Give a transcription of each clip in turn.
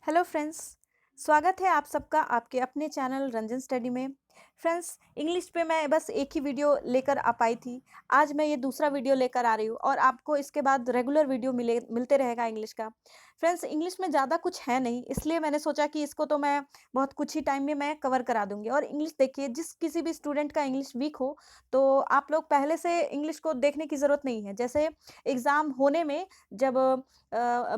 Hello friends. स्वागत है आप सबका आपके अपने चैनल रंजन स्टडी में। फ्रेंड्स, इंग्लिश पे मैं बस एक ही वीडियो लेकर आ पाई थी। आज मैं ये दूसरा वीडियो लेकर आ रही हूँ और आपको इसके बाद रेगुलर वीडियो मिलते रहेगा इंग्लिश का। फ्रेंड्स, इंग्लिश में ज़्यादा कुछ है नहीं, इसलिए मैंने सोचा कि इसको तो मैं बहुत कुछ ही टाइम में मैं कवर करा दूंगी। और इंग्लिश देखिए, जिस किसी भी स्टूडेंट का इंग्लिश वीक हो तो आप लोग पहले से इंग्लिश को देखने की ज़रूरत नहीं है। जैसे एग्ज़ाम होने में जब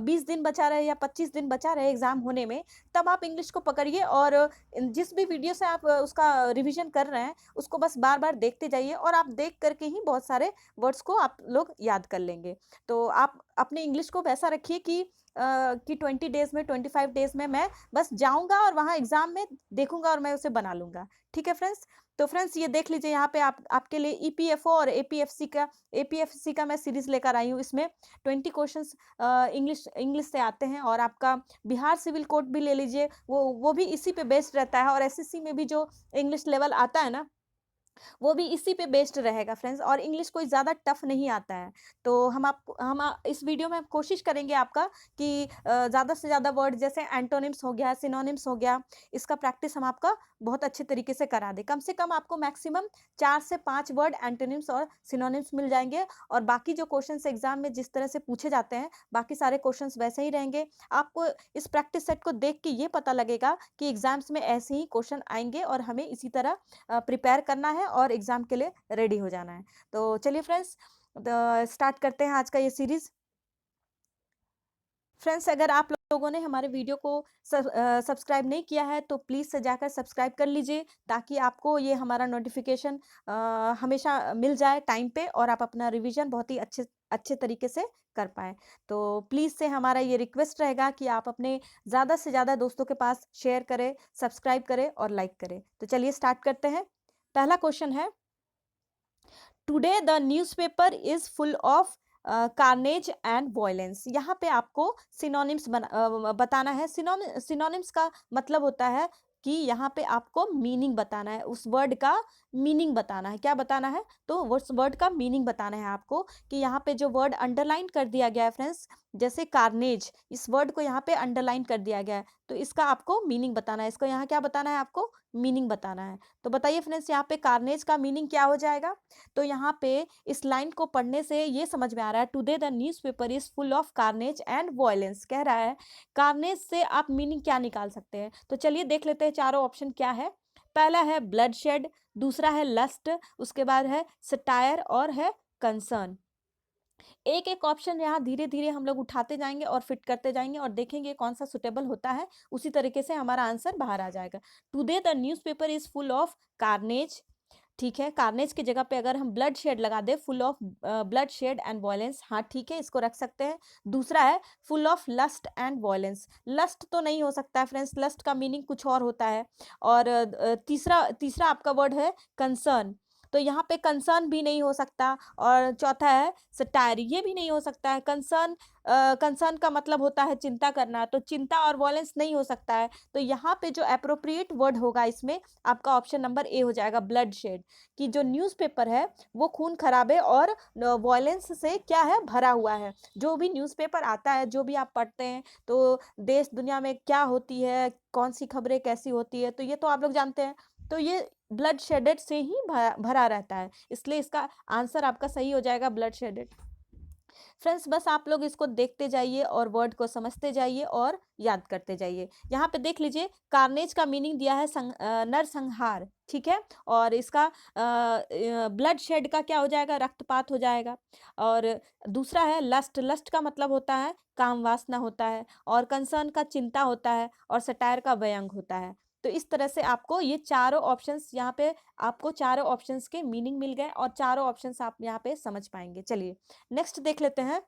20 दिन बचा रहे या 25 दिन बचा रहे एग्ज़ाम होने में, तब आप इंग्लिश को पकड़िए और जिस भी वीडियो से आप उसका रिवीजन कर रहे हैं, उसको बस बार-बार देखते जाइए और आप देख कर के ही बहुत सारे वर्ड्स को आप लोग याद कर लेंगे। तो आप अपने इंग्लिश को वैसा रखिए कि 20 डेज़ में, 25 डेज़ में मैं बस जाऊँगा और वहाँ एग्ज़ाम में देखूँगा और मैं उसे बना लूँगा। ठीक है फ्रेंड्स? तो फ्रेंड्स, ये देख लीजिए, यहाँ पे आप आपके लिए ईपीएफओ और एपीएफसी का मैं सीरीज़ लेकर आई हूँ। इसमें 20 क्वेश्चंस इंग्लिश इंग्लिश से आते हैं और आपका बिहार सिविल कोड भी ले लीजिए, वो भी इसी पे बेस्ड रहता है। और एसएससी में भी जो इंग्लिश लेवल आता है ना, वो भी इसी पे बेस्ड रहेगा फ्रेंड्स। और इंग्लिश कोई ज़्यादा टफ नहीं आता है। तो इस वीडियो में कोशिश करेंगे आपका कि ज़्यादा से ज़्यादा वर्ड जैसे एंटोनिम्स हो गया, सिनोनिम्स हो गया, इसका प्रैक्टिस हम आपका बहुत अच्छे तरीके से करा दें। कम से कम आपको मैक्सिमम 4 से 5 वर्ड एंटोनिम्स और सिनोनिम्स मिल जाएँगे। और बाकी जो क्वेश्चन्स एग्ज़ाम में जिस तरह से पूछे जाते हैं, बाकी सारे क्वेश्चन्स वैसे ही रहेंगे। आपको इस प्रैक्टिस सेट को देख के ये पता लगेगा कि एग्ज़ाम्स में ऐसे ही क्वेश्चन आएँगे और हमें इसी तरह प्रिपेयर करना है और एग्ज़ाम के लिए रेडी हो जाना है। तो चलिए फ्रेंड्स, स्टार्ट करते हैं आज का ये सीरीज़। फ्रेंड्स, अगर आप लोगों ने हमारे वीडियो को सब्सक्राइब नहीं किया है तो प्लीज़ से जाकर सब्सक्राइब कर लीजिए, ताकि आपको ये हमारा नोटिफिकेशन हमेशा मिल जाए टाइम पे और आप अपना रिवीजन बहुत ही अच्छे अच्छे तरीके से कर पाएँ। तो प्लीज़ से हमारा ये रिक्वेस्ट रहेगा कि आप अपने ज़्यादा से ज़्यादा दोस्तों के पास शेयर करें, सब्सक्राइब करें और लाइक करें। तो चलिए स्टार्ट करते हैं। पहला क्वेश्चन है, today the newspaper is full of carnage and violence. यहाँ पे आपको सिनोनिम्स बताना है। सिनोनिम्स का मतलब होता है कि यहाँ पे आपको मीनिंग बताना है, उस वर्ड का मीनिंग बताना है। क्या बताना है? तो उस वर्ड का मीनिंग बताना है आपको। कि यहाँ पे जो वर्ड अंडरलाइन कर दिया गया है फ्रेंड्स, जैसे कार्नेज, इस वर्ड को यहाँ पे अंडरलाइन कर दिया गया है, तो इसका आपको मीनिंग बताना है। इसको यहाँ क्या बताना है? आपको मीनिंग बताना है। तो बताइए फ्रेंड्स, यहाँ पे कार्नेज का मीनिंग क्या हो जाएगा? तो यहाँ पे इस लाइन को पढ़ने से ये समझ में आ रहा है, today the newspaper is full of carnage and violence. कह रहा है कार्नेज से आप मीनिंग क्या निकाल सकते हैं? तो चलिए देख लेते हैं चारों ऑप्शन क्या है। पहला है ब्लडशेड, दूसरा है लस्ट, उसके बाद है सटायर और है कंसर्न। एक एक ऑप्शन यहाँ धीरे धीरे हम लोग उठाते जाएंगे और फिट करते जाएंगे और देखेंगे कौन सा सुटेबल होता है, उसी तरीके से हमारा आंसर बाहर आ जाएगा। Today the newspaper is full of carnage. ठीक है, कार्नेज की जगह पे अगर हम ब्लड शेड लगा दे, full of bloodshed and violence, हाँ ठीक है, इसको रख सकते हैं। दूसरा है full of lust and violence. Lust तो नहीं हो सकता है फ्रेंड्स, लस्ट का मीनिंग कुछ और होता है। और तीसरा तीसरा आपका वर्ड है कंसर्न, तो यहाँ पे कंसर्न भी नहीं हो सकता। और चौथा है सटायर, ये भी नहीं हो सकता है। कंसर्न का मतलब होता है चिंता करना, तो चिंता और वॉयलेंस नहीं हो सकता है। तो यहाँ पे जो एप्रोप्रिएट वर्ड होगा इसमें, आपका ऑप्शन नंबर ए हो जाएगा, ब्लड शेड। कि जो न्यूज़पेपर है वो खून खराबे और वॉयलेंस से क्या है, भरा हुआ है। जो भी न्यूज़पेपर आता है, जो भी आप पढ़ते हैं, तो देश दुनिया में क्या होती है, कौन सी खबरें कैसी होती है, तो ये तो आप लोग जानते हैं। तो ये ब्लड शेडेड से ही भरा भरा रहता है, इसलिए इसका आंसर आपका सही हो जाएगा, ब्लड शेडेड। फ्रेंड्स, बस आप लोग इसको देखते जाइए और वर्ड को समझते जाइए और याद करते जाइए। यहाँ पे देख लीजिए, कार्नेज का मीनिंग दिया है नरसंहार। ठीक है, और इसका ब्लड शेड का क्या हो जाएगा, रक्तपात हो जाएगा। और दूसरा है लस्ट, लस्ट का मतलब होता है काम वासना होता है। और कंसर्न का चिंता होता है। और सटायर का व्यंग होता है। तो इस तरह से आपको ये चारों ऑप्शंस, यहाँ पे आपको चारों ऑप्शंस के मीनिंग मिल गए और चारों ऑप्शंस आप यहाँ पे समझ पाएंगे। चलिए नेक्स्ट देख लेते हैं।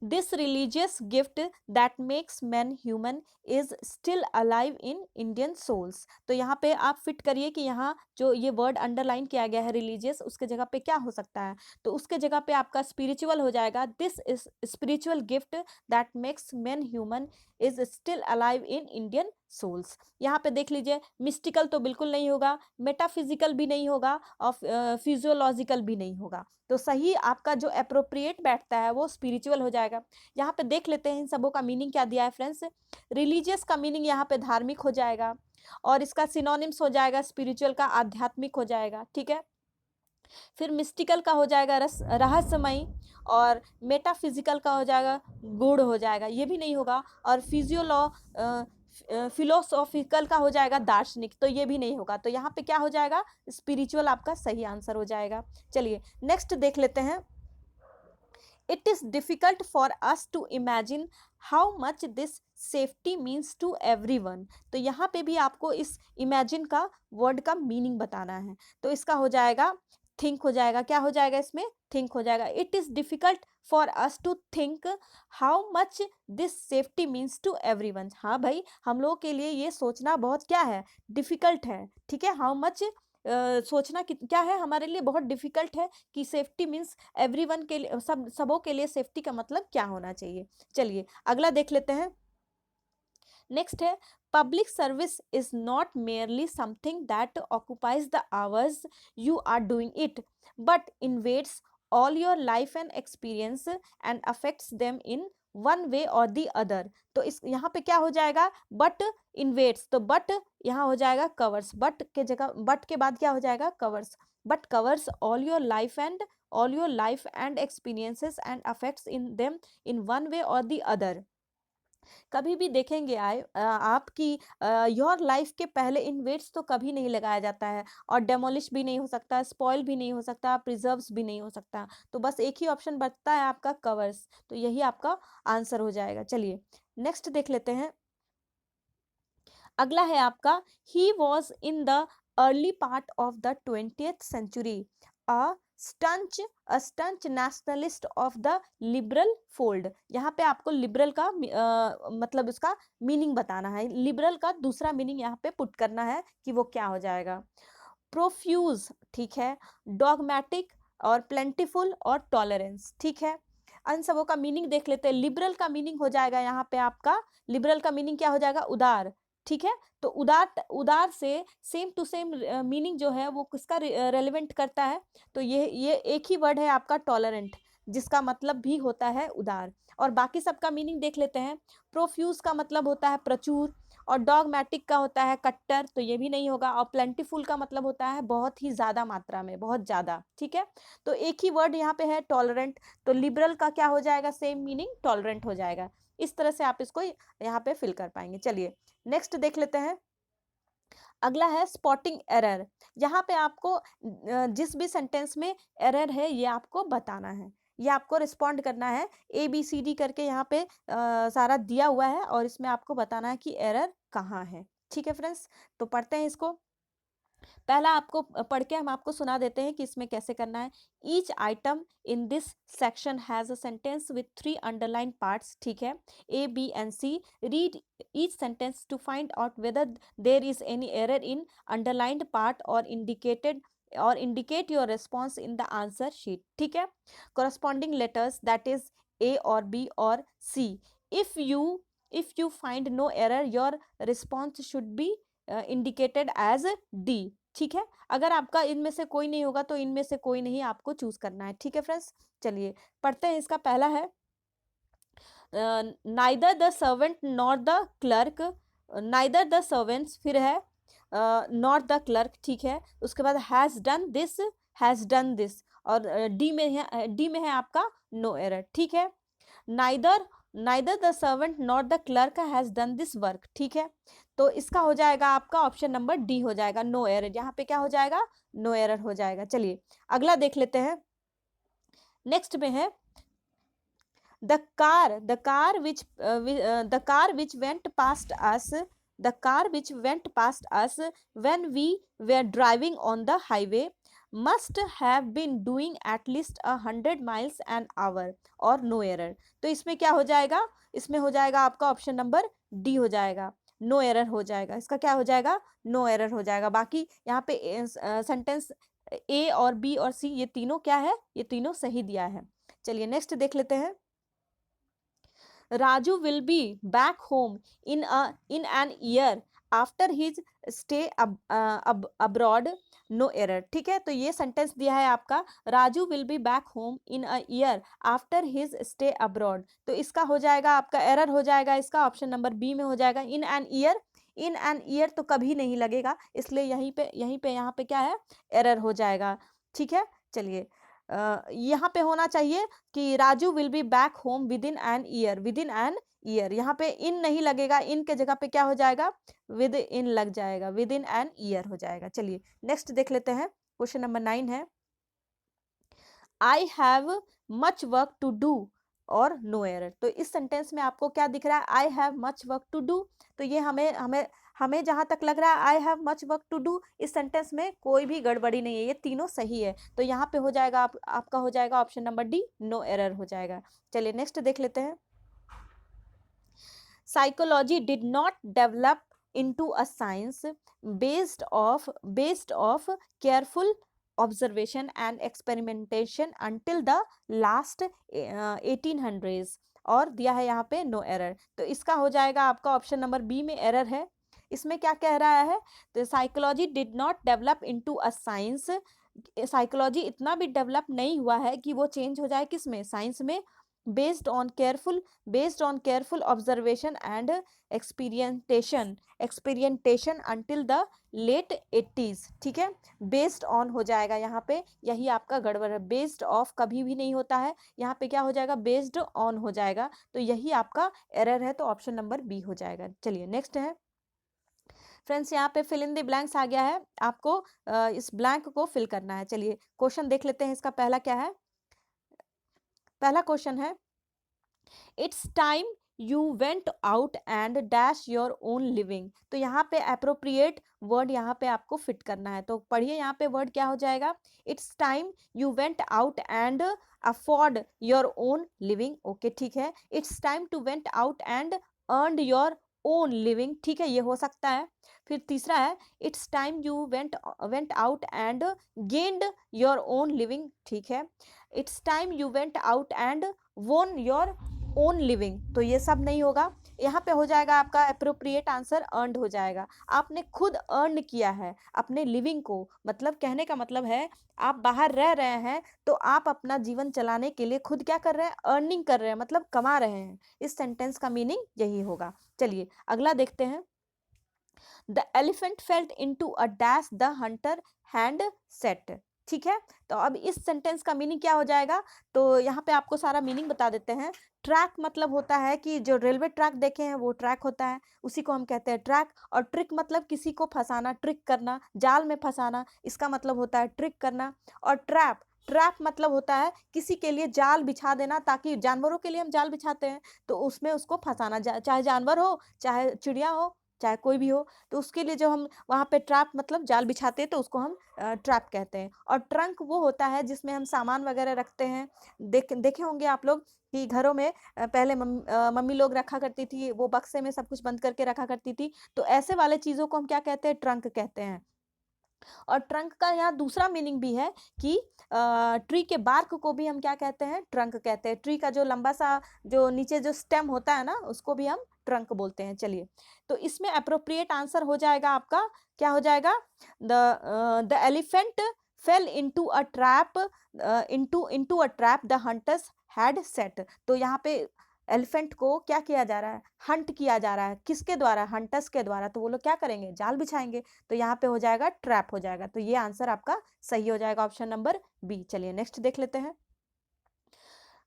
This religious gift that makes man human is still alive in Indian souls. तो यहाँ पे आप फिट करिए कि यहाँ जो ये वर्ड अंडरलाइन किया गया है रिलीजियस, उसके जगह पे क्या हो सकता है? तो उसके जगह पे आपका स्पिरिचुअल हो जाएगा। This is spiritual gift that makes man human is still alive in Indian souls। यहाँ पे देख लीजिए, मिस्टिकल तो बिल्कुल नहीं होगा, मेटाफिजिकल भी नहीं होगा और फिजियोलॉजिकल भी नहीं होगा। तो सही आपका जो अप्रोप्रिएट बैठता है वो स्पिरिचुअल हो जाएगा। यहाँ पे देख लेते हैं इन सबों का मीनिंग क्या दिया है फ्रेंड्स। रिलीजियस का मीनिंग यहाँ पे धार्मिक हो जाएगा, और इसका सिनोनिम्स हो जाएगा स्पिरिचुअल का आध्यात्मिक हो जाएगा, ठीक है। फिर मिस्टिकल का हो जाएगा रहस्यमयी, और मेटाफिजिकल का हो जाएगा गूढ़ हो जाएगा, ये भी नहीं होगा। और फिलोसॉफिकल का हो जाएगा दार्शनिक, तो ये भी नहीं होगा। तो यहाँ पे क्या हो जाएगा, स्पिरिचुअल आपका सही आंसर हो जाएगा। चलिए नेक्स्ट देख लेते हैं। It is difficult for us to imagine how much this safety means to everyone। तो यहाँ पे भी आपको इस imagine का वर्ड का मीनिंग बताना है। तो इसका हो जाएगा थिंक हो जाएगा। क्या हो जाएगा इसमें, थिंक हो जाएगा। It is difficult for us to think how much this safety means to everyone. हाँ भाई, हम लोगों के लिए ये सोचना बहुत क्या है, डिफिकल्ट है, ठीक है। हाउ मच सोचना क्या है हमारे लिए बहुत डिफिकल्ट है कि सेफ्टी मीन्स एवरीवन के लिए, सबों के लिए सेफ्टी का मतलब क्या होना चाहिए। चलिए अगला देख लेते हैं। नेक्स्ट है, public service is not merely something that occupies the hours you are doing it, but invades all your life and experience and affects them in one way or the other. तो इस यहाँ पे क्या हो जाएगा, but invades, तो but यहाँ हो जाएगा कवर्स, बट के जगह, बट के बाद क्या हो जाएगा, covers. But covers all your life and experiences and affects in them in one way or the other. कभी भी देखेंगे आपकी योर लाइफ के पहले इन्वेट्स तो कभी नहीं लगाया जाता है, और डेमोलिश भी नहीं हो सकता, स्पॉइल भी नहीं हो सकता, प्रिजर्व्स भी नहीं हो सकता। तो बस एक ही ऑप्शन बचता है आपका, कवर्स। तो यही आपका आंसर हो जाएगा। चलिए नेक्स्ट देख लेते हैं। अगला है आपका, he was in the early part of the 20th century a staunch nationalist of the liberal fold. यहाँ पे आपको लिबरल का मतलब उसका मीनिंग बताना है। लिबरल का दूसरा मीनिंग यहाँ पे पुट करना है कि वो क्या हो जाएगा। प्रोफ्यूज, ठीक है, डॉगमेटिक और प्लेंटिफुल और टॉलरेंस, ठीक है। इन सबों का मीनिंग देख लेते हैं। लिबरल का मीनिंग हो जाएगा यहाँ पे आपका, लिबरल का मीनिंग क्या हो जाएगा, उदार, ठीक है। तो उदार से सेम टू सेम मीनिंग जो है वो किसका रेलेवेंट करता है, तो ये एक ही वर्ड है आपका, टॉलरेंट, जिसका मतलब भी होता है उदार। और बाकी सबका मीनिंग देख लेते हैं। प्रोफ्यूज का मतलब होता है प्रचुर, और डॉगमेटिक का होता है कट्टर, तो ये भी नहीं होगा। और प्लेंटीफुल का मतलब होता है बहुत ही ज्यादा मात्रा में, बहुत ज्यादा, ठीक है। तो एक ही वर्ड यहाँ पे है, टॉलरेंट। तो लिबरल का क्या हो जाएगा, सेम मीनिंग, टॉलरेंट हो जाएगा। इस तरह से आप इसको यहाँ पे फिल कर पाएंगे। चलिए नेक्स्ट देख लेते हैं। अगला है स्पॉटिंग एरर। यहाँ पे आपको जिस भी सेंटेंस में एरर है ये आपको बताना है, ये आपको रिस्पॉन्ड करना है। ABCD करके यहाँ पे सारा दिया हुआ है, और इसमें आपको बताना है कि एरर कहाँ है, ठीक है फ्रेंड्स। तो पढ़ते हैं इसको। पहला आपको पढ़ के हम आपको सुना देते हैं कि इसमें कैसे करना है। Each item in this section has a sentence with 3 underline parts, ठीक है, A, B and C। Read each sentence to find out whether there is any error in underlined part और indicate your response in the answer sheet, ठीक है। corresponding letters that is A or B or C। if you find no error, your response should be indicated as D, ठीक है। अगर आपका इनमें से कोई नहीं होगा तो इनमें से कोई नहीं आपको चूज करना है, ठीक है फ्रेंड्स। चलिए पढ़ते हैं। इसका पहला है, neither the servant nor the clerk, neither the servants, फिर है नॉट द क्लर्क, ठीक है। उसके बाद हैज डन दिस, और डी में है आपका नो एरर, ठीक है। Neither the servant not the clerk has done this work, ठीक है। तो इसका हो जाएगा आपका ऑप्शन नंबर डी हो जाएगा, नो एरर। यहाँ पे क्या हो जाएगा, नो एरर हो जाएगा। चलिए अगला देख लेते हैं। नेक्स्ट में है, the car which went past us when we were driving on the highway must have been doing at least 100 miles an hour और no error। तो इसमें क्या हो जाएगा, इसमें हो जाएगा आपका ऑप्शन नंबर डी हो जाएगा, नो एरर हो जाएगा। इसका क्या हो जाएगा, नो एरर हो जाएगा। बाकी यहाँ पे सेंटेंस A और B और C ये तीनों क्या है, ये तीनों सही दिया है। चलिए नेक्स्ट देख लेते हैं। Raju will be back home in an year after his stay abroad. No error. ठीक है, तो ये सेंटेंस दिया है आपका, Raju will be back home in a year after his stay abroad. तो इसका हो जाएगा आपका एरर हो जाएगा, इसका ऑप्शन नंबर बी में हो जाएगा in an year. In an year तो कभी नहीं लगेगा, इसलिए यहाँ पे क्या है, एरर हो जाएगा। ठीक है, चलिए यहाँ पे होना चाहिए कि Raju will be back home with in an year, with in an year. यहाँ पे इन नहीं लगेगा, इन के जगह पे क्या हो जाएगा, विद इन लग जाएगा, विद इन एन ईयर हो जाएगा। चलिए नेक्स्ट देख लेते हैं, क्वेश्चन नंबर 9 है, I have much work to do और नो एरर। तो इस सेंटेंस में आपको क्या दिख रहा है, I have much work to do. तो ये हमें हमें हमें जहां तक लग रहा है I have much work to do, इस सेंटेंस में कोई भी गड़बड़ी नहीं है, ये तीनों सही है। तो यहाँ पे हो जाएगा आपका हो जाएगा option number D, no error हो जाएगा। चलिए नेक्स्ट देख लेते हैं, psychology did not develop into a science based off careful observation and experimentation until the last 1800s। और दिया है यहाँ पे नो एरर। तो इसका हो जाएगा आपका ऑप्शन नंबर बी में एरर है। इसमें क्या कह रहा है, तो psychology did not develop into a science, psychology इतना भी डेवलप नहीं हुआ है कि वो चेंज हो जाए किस में, साइंस में। Based on careful observation and experimentation until the late 80s। ठीक है, बेस्ड ऑन हो जाएगा यहाँ पे, यही आपका गड़बड़ है, बेस्ड ऑफ कभी भी नहीं होता है, यहाँ पे क्या हो जाएगा, बेस्ड ऑन हो जाएगा। तो यही आपका एरर है, तो ऑप्शन नंबर बी हो जाएगा। चलिए नेक्स्ट है फ्रेंड्स, यहाँ पे फिल इन द ब्लैंक्स आ गया है, आपको इस ब्लैंक को फिल करना है। चलिए क्वेश्चन देख लेते हैं, इसका पहला क्या है, पहला क्वेश्चन है, it's time you went out and dash your own living. तो यहाँ पे अप्रोप्रिएट वर्ड यहाँ पे आपको फिट करना है, तो पढ़िए यहाँ पे वर्ड क्या हो जाएगा, it's time you went out and afford your own living. Okay ठीक है, it's time to went out and earn your own living. ठीक है, ये हो सकता है। फिर तीसरा है, it's time you went out and gained your own living. ठीक है, it's time you went out and won your own living. तो ये सब नहीं होगा, यहाँ पे हो जाएगा आपका अप्रोप्रिएट आंसर अर्नड हो जाएगा। आपने खुद अर्न किया है अपने लिविंग को, मतलब कहने का मतलब है आप बाहर रह रहे हैं तो आप अपना जीवन चलाने के लिए खुद क्या कर रहे हैं, अर्निंग कर रहे हैं, मतलब कमा रहे हैं। इस सेंटेंस का मीनिंग यही होगा। चलिए अगला देखते हैं, the elephant felt into a dash the Hunter hand set. ठीक है, तो अब इस सेंटेंस का मीनिंग क्या हो जाएगा, तो यहाँ पे आपको सारा मीनिंग बता देते हैं। ट्रैक मतलब होता है कि जो रेलवे ट्रैक देखे हैं वो ट्रैक होता है, उसी को हम कहते हैं ट्रैक। और ट्रिक मतलब किसी को फंसाना, ट्रिक करना, जाल में फंसाना, इसका मतलब होता है ट्रिक करना। और ट्रैप ट्रैप मतलब होता है किसी के लिए जाल बिछा देना, ताकि जानवरों के लिए हम जाल बिछाते हैं तो उसमें उसको फंसाना, चाहे जानवर हो, चाहे चिड़िया हो, चाहे कोई भी हो, तो उसके लिए जो हम वहाँ पे ट्रैप मतलब जाल बिछाते हैं तो उसको हम ट्रैप कहते हैं। और ट्रंक वो होता है जिसमें हम सामान वगैरह रखते हैं। देखे होंगे आप लोग कि घरों में पहले मम्मी लोग रखा करती थी, वो बक्से में सब कुछ बंद करके रखा करती थी, तो ऐसे वाले चीज़ों को हम क्या कहते हैं, ट्रंक कहते हैं। और ट्रंक का यहाँ दूसरा मीनिंग भी है कि ट्री के बार्क को भी हम क्या कहते हैं, ट्रंक कहते हैं। ट्री का जो लंबा सा जो नीचे जो स्टेम होता है ना, उसको भी हम ट्रंक बोलते हैं। चलिए, तो इसमें अप्रोप्रिएट आंसर हो जाएगा आपका, क्या हो जाएगा, the elephant fail into a trap, into a trap the hunters had set. तो यहाँ पे एलिफेंट को क्या किया जा रहा है, हंट किया जा रहा है, किसके द्वारा, हंटर्स के द्वारा। तो वो लोग क्या करेंगे, जाल बिछाएंगे, तो यहाँ पे हो जाएगा ट्रैप हो जाएगा। तो ये आंसर आपका सही हो जाएगा, ऑप्शन नंबर बी। चलिए नेक्स्ट देख लेते हैं,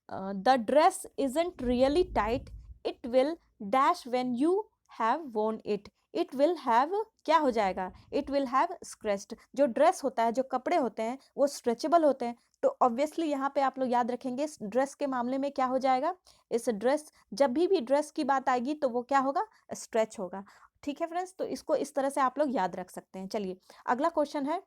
the dress isn't really tight, it will dash when you have वोन इट। इट विल हैव क्या हो जाएगा, इट विल हैव स्ट्रेच्ड। जो ड्रेस होता है, जो कपड़े होते हैं वो स्ट्रेचेबल होते हैं, तो ऑब्वियसली यहाँ पे आप लोग याद रखेंगे इस ड्रेस के मामले में क्या हो जाएगा, इस ड्रेस, जब भी ड्रेस की बात आएगी तो वो क्या होगा, स्ट्रेच होगा। ठीक है फ्रेंड्स, तो इसको इस तरह से आप लोग याद रख सकते हैं। चलिए अगला क्वेश्चन है,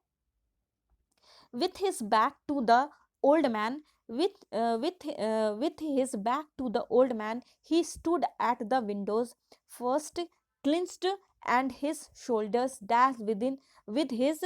with his back to the old man, with his back to the old man, he stood at the windows. First clinched and his shoulders dash with his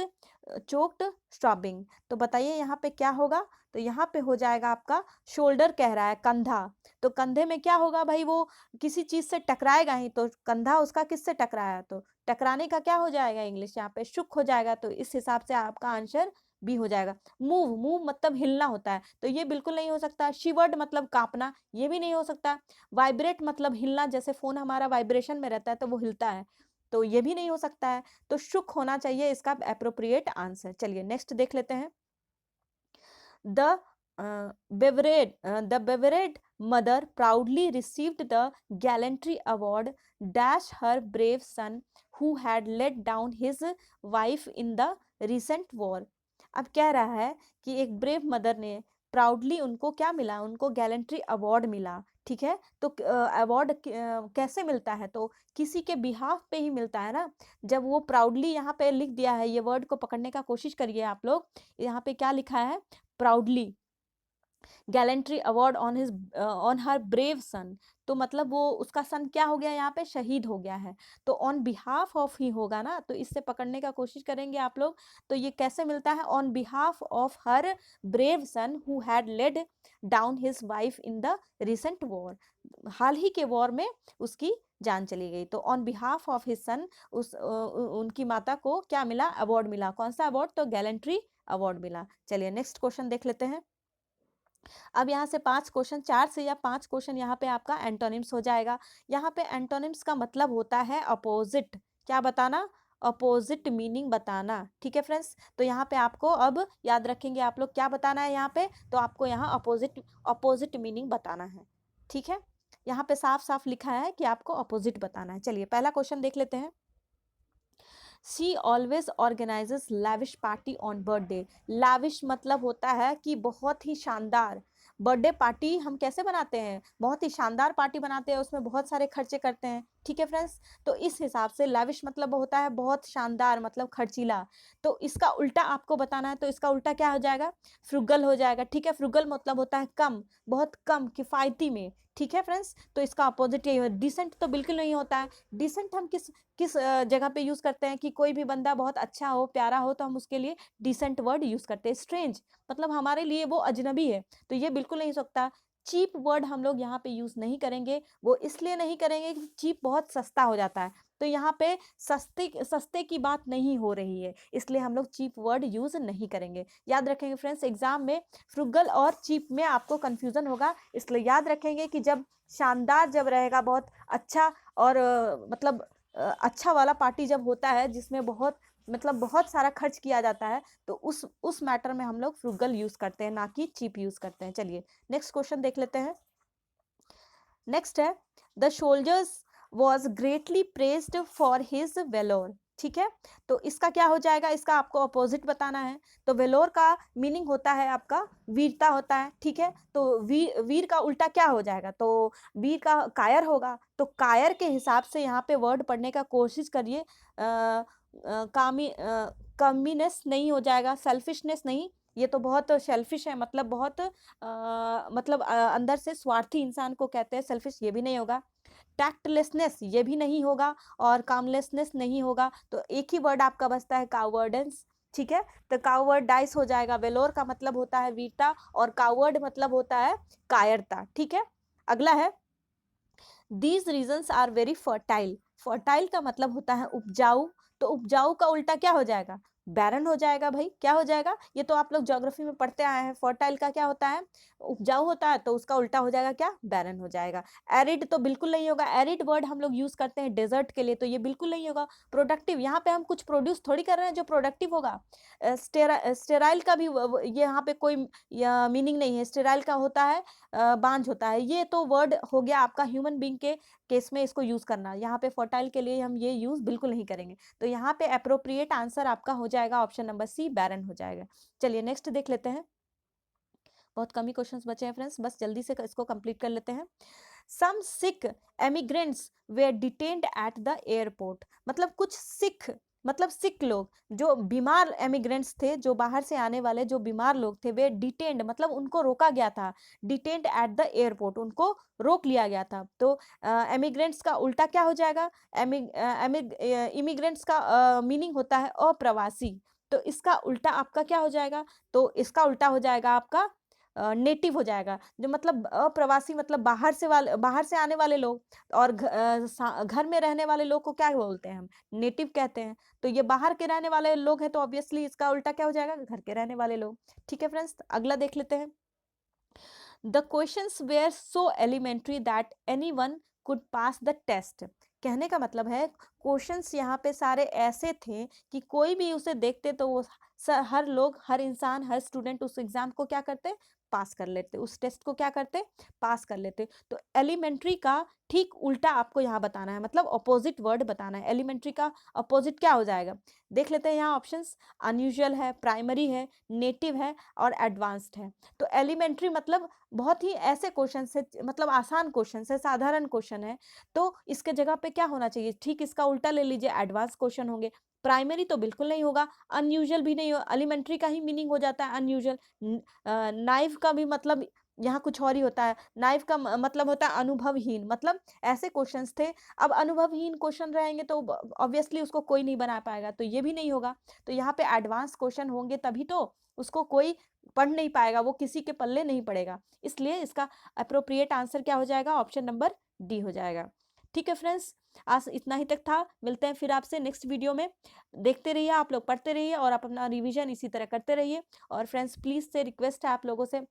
choked stabbing. तो बताइए यहाँ पे क्या होगा? तो यहाँ पे हो जाएगा आपका शोल्डर, कह रहा है कंधा। तो कंधे में क्या होगा भाई? वो किसी चीज से टकराएगा ही, तो कंधा उसका किससे टकराया? तो टकराने का क्या हो जाएगा इंग्लिश यहाँ पे? शुक हो जाएगा। तो इस हिसाब से आपका आंसर बी हो जाएगा। मूव, मूव मतलब हिलना होता है, तो ये बिल्कुल नहीं हो सकता। शिवर्ड मतलब कांपना, ये भी नहीं हो सकता। वाइब्रेट मतलब हिलना, जैसे फोन हमारा वाइब्रेशन में रहता है तो वो हिलता है, तो ये भी नहीं हो सकता है। तो शुक होना चाहिए इसका एप्रोप्रिएट आंसर। चलिए नेक्स्ट देख लेते हैं। The Beverade mother proudly received the gallantry award dash her brave son who had let down his wife in the recent war। अब कह रहा है कि एक ब्रेव मदर ने प्राउडली, उनको क्या मिला? उनको गैलेंट्री अवार्ड मिला। ठीक है, तो अवार्ड कैसे मिलता है? तो किसी के बिहाफ पे ही मिलता है ना। जब वो प्राउडली यहाँ पे लिख दिया है, ये वर्ड को पकड़ने का कोशिश करिए आप लोग। यहाँ पे क्या लिखा है? Proudly gallantry award on her brave son. तो मतलब वो उसका सन क्या हो गया? यहाँ पे शहीद हो गया है। तो ऑन बिहाफ ऑफ ही होगा ना, तो इससे पकड़ने का कोशिश करेंगे आप लोग। तो ये कैसे मिलता है? On behalf of her brave son who had laid down his wife in the recent war. हाल ही के वॉर में उसकी जान चली गई। तो on behalf of his son, उनकी माता को क्या मिला? अवार्ड मिला। कौन सा अवार्ड? तो गैलेंट्री अवार्ड मिला। चलिए नेक्स्ट क्वेश्चन देख लेते हैं। अब यहाँ से 5 क्वेश्चन, 4 से या 5 क्वेश्चन यहाँ पे आपका एंटोनिम्स हो जाएगा। यहाँ पे एंटोनिम्स का मतलब होता है अपोजिट। क्या बताना? अपोजिट मीनिंग बताना। ठीक है फ्रेंड्स, तो यहाँ पे आपको अब याद रखेंगे आप लोग, क्या बताना है यहाँ पे? तो आपको यहाँ अपोजिट मीनिंग बताना है। ठीक है, यहाँ पे साफ साफ लिखा है कि आपको अपोजिट बताना है। चलिए पहला क्वेश्चन देख लेते हैं। She always organizes lavish party on birthday। lavish मतलब होता है कि बहुत ही शानदार। बर्थडे पार्टी हम कैसे बनाते हैं? बहुत ही शानदार पार्टी बनाते हैं, उसमें बहुत सारे खर्चे करते हैं। ठीक है फ्रेंड्स, तो इस हिसाब से lavish मतलब होता है बहुत शानदार, मतलब खर्चीला। तो इसका उल्टा आपको बताना है, तो इसका उल्टा क्या हो जाएगा? फ्रुगल हो जाएगा। ठीक है, फ्रुगल मतलब होता है कम, बहुत कम, किफायती में। ठीक है फ्रेंड्स, तो इसका अपोजिट यही है। डिसेंट तो बिल्कुल नहीं होता है। डिसेंट हम किस किस जगह पे यूज करते हैं? कि कोई भी बंदा बहुत अच्छा हो, प्यारा हो, तो हम उसके लिए डिसेंट वर्ड यूज करते हैं। स्ट्रेंज मतलब हमारे लिए वो अजनबी है, तो ये बिल्कुल नहीं हो सकता। चीप वर्ड हम लोग यहाँ पे यूज नहीं करेंगे। वो इसलिए नहीं करेंगे कि चीप बहुत सस्ता हो जाता है, तो यहाँ पे सस्ते की बात नहीं हो रही है, इसलिए हम लोग चीप वर्ड यूज नहीं करेंगे। याद रखेंगे फ्रेंड्स, एग्जाम में फ्रुगल और चीप में आपको कंफ्यूजन होगा, इसलिए याद रखेंगे कि जब शानदार जब रहेगा, बहुत अच्छा, और मतलब अच्छा वाला पार्टी जब होता है जिसमें बहुत मतलब बहुत सारा खर्च किया जाता है, तो उस मैटर में हम लोग फ्रुगल यूज करते हैं, ना कि चीप यूज करते हैं। चलिए नेक्स्ट क्वेश्चन देख लेते हैं। नेक्स्ट है, the soldiers was greatly praised for his valour. ठीक है, तो इसका क्या हो जाएगा? इसका आपको अपोजिट बताना है। तो वेलोर का मीनिंग होता है आपका वीरता होता है। ठीक है, तो वीर का उल्टा क्या हो जाएगा? तो वीर का कायर होगा। तो कायर के हिसाब से यहाँ पे वर्ड पढ़ने का कोशिश करिए। कमीनेस नहीं हो जाएगा, सेल्फिशनेस नहीं, ये तो बहुत सेल्फिश है, मतलब बहुत मतलब अंदर से स्वार्थी इंसान को कहते हैं सेल्फिश, ये भी नहीं होगा। टैक्टलेसनेस ये भी नहीं होगा, और कामलेसनेस नहीं होगा। तो एक ही वर्ड आपका बचता है, कावर्डेंस। ठीक है, तो कावर्ड डाइस हो जाएगा। वेलोर का मतलब होता है वीरता, और कावर्ड मतलब होता है कायरता। ठीक है, अगला है, these reasons are very fertile. Fertile का मतलब होता है उपजाऊ, तो उपजाऊ का उल्टा क्या हो जाएगा? बैरन हो जाएगा। भाई क्या हो जाएगा? ये तो आप लोग ज्योग्राफी में पढ़ते आए हैं। फर्टाइल का क्या होता है? उपजाऊ होता है, तो उसका उल्टा हो जाएगा क्या? बैरन हो जाएगा। एरिड तो बिल्कुल नहीं होगा। एरिड वर्ड हम लोग यूज करते हैं डेजर्ट के लिए, तो ये बिल्कुल नहीं होगा। प्रोडक्टिव, यहाँ पे हम कुछ प्रोड्यूस थोड़ी कर रहे हैं जो प्रोडक्टिव होगा। स्टेराइल का भी ये यहाँ पे कोई मीनिंग नहीं है। स्टेराइल का होता है बांझ होता है। ये तो वर्ड हो गया आपका ह्यूमन बींग के केस में इसको यूज करना। यहाँ पे फर्टाइल के लिए हम ये यूज बिल्कुल नहीं करेंगे। तो यहाँ पे अप्रोप्रिएट आंसर आपका हो जाएगा ऑप्शन नंबर सी, बैरन हो जाएगा। चलिए नेक्स्ट देख लेते हैं। बहुत कम ही क्वेश्चंस बचे हैं फ्रेंड्स, बस जल्दी से इसको कंप्लीट कर लेते हैं। Some Sikh emigrants were detained at the airport। मतलब कुछ सिख मतलब सिक लोग, जो बीमार एमिग्रेंट्स थे, जो बाहर से आने वाले जो बीमार लोग थे, वे डिटेन्ड मतलब उनको रोका गया था। डिटेन्ड एट द एयरपोर्ट, उनको रोक लिया गया था। तो एमिग्रेंट्स का उल्टा क्या हो जाएगा? इमिग्रेंट्स का मीनिंग होता है अप्रवासी। तो इसका उल्टा आपका क्या हो जाएगा? तो इसका उल्टा हो जाएगा आपका नेटिव हो जाएगा। जो मतलब अप्रवासी मतलब बाहर से आने वाले लोग, और घर में रहने वाले लोग को क्या बोलते हैं हम? नेटिव कहते हैं। तो ये बाहर के रहने वाले लोग हैं, तो ऑब्वियसली इसका उल्टा क्या हो जाएगा? घर के रहने वाले लोग। ठीक है फ्रेंड्स, अगला देख लेते हैं। The questions were so elementary that anyone could pass the test. कहने का मतलब है क्वेश्चंस यहाँ पे सारे ऐसे थे कि कोई भी उसे देखते तो वो हर लोग, हर इंसान, हर स्टूडेंट उस एग्जाम को क्या करते? पास कर लेते, उस टेस्ट को क्या करते? पास कर लेते। तो एलिमेंट्री का ठीक उल्टा आपको यहाँ बताना है, मतलब अपोजिट वर्ड बताना है। एलिमेंट्री का अपोजिट क्या हो जाएगा? देख लेते हैं यहाँ ऑप्शंस। अनयूजुअल है, प्राइमरी है, नेटिव है और एडवांस्ड है। तो एलिमेंट्री मतलब बहुत ही ऐसे क्वेश्चन है, मतलब आसान क्वेश्चन है, साधारण क्वेश्चन है। तो इसके जगह पे क्या होना चाहिए? ठीक इसका उल्टा ले लीजिए, एडवांस क्वेश्चन होंगे। प्राइमरी तो बिल्कुल नहीं होगा, अनयूजुअल भी नहीं हो, एलिमेंट्री का ही मीनिंग हो जाता है अनयूजुअल। नाइव का भी मतलब यहाँ कुछ और ही होता है। नाइव का मतलब होता है अनुभवहीन, मतलब ऐसे क्वेश्चंस थे। अब अनुभवहीन क्वेश्चन रहेंगे तो ऑब्वियसली उसको कोई नहीं बना पाएगा, तो ये भी नहीं होगा। तो यहाँ पे एडवांस क्वेश्चन होंगे तभी तो उसको कोई पढ़ नहीं पाएगा, वो किसी के पल्ले नहीं पड़ेगा। इसलिए इसका एप्रोप्रिएट आंसर क्या हो जाएगा? ऑप्शन नंबर डी हो जाएगा। ठीक है फ्रेंड्स, आज इतना ही तक था। मिलते हैं फिर आपसे नेक्स्ट वीडियो में। देखते रहिए, आप लोग पढ़ते रहिए और आप अपना रिवीजन इसी तरह करते रहिए। और फ्रेंड्स प्लीज़ से रिक्वेस्ट है आप लोगों से,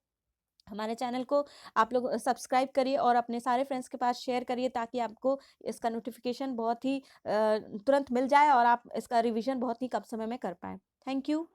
हमारे चैनल को आप लोग सब्सक्राइब करिए और अपने सारे फ्रेंड्स के पास शेयर करिए, ताकि आपको इसका नोटिफिकेशन बहुत ही तुरंत मिल जाए और आप इसका रिवीजन बहुत ही कम समय में कर पाएँ। Thank you.